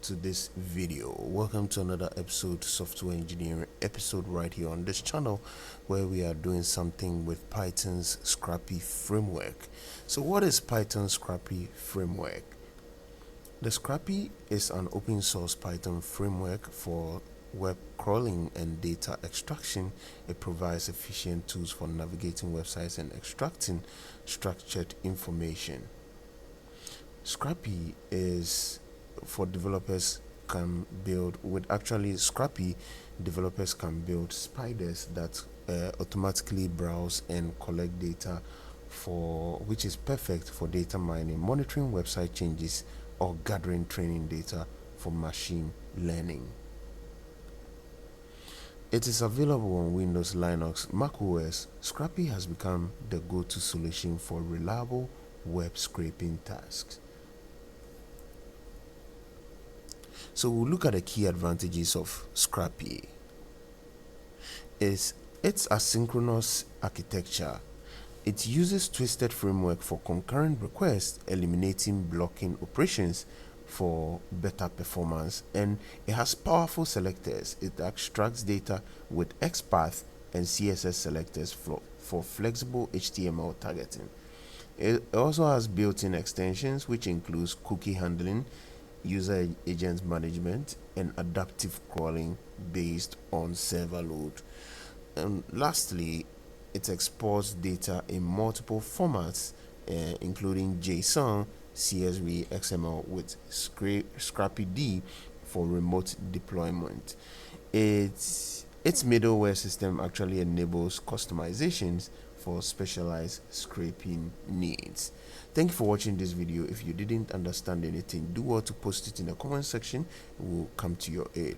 to this video. Welcome to another episode, software engineering episode, right here on this channel, where we are doing something with Python's Scrapy Framework. So what is Python Scrapy Framework? The Scrapy is an open source Python framework for web crawling and data extraction. It provides efficient tools for navigating websites and extracting structured information. Scrapy is for developers can build with Scrapy developers can build spiders that automatically browse and collect data, for which is perfect for data mining, monitoring website changes, or gathering training data for machine learning. It is available on Windows, Linux, macOS. Scrapy has become the go-to solution for reliable web scraping tasks. So we'll look at the key advantages of Scrapy. It's asynchronous architecture. It uses twisted framework for concurrent requests, eliminating blocking operations for better performance, and it has powerful selectors. It extracts data with XPath and CSS selectors for flexible HTML targeting. It also has built-in extensions, which includes cookie handling, user agent management, and adaptive crawling based on server load. And lastly, it exports data in multiple formats, including JSON, CSV, XML, with Scrapy for remote deployment. Its middleware system actually enables customizations for specialized scraping needs. Thank you for watching this video. If you didn't understand anything, do well to post it in the comment section. We'll come to your aid.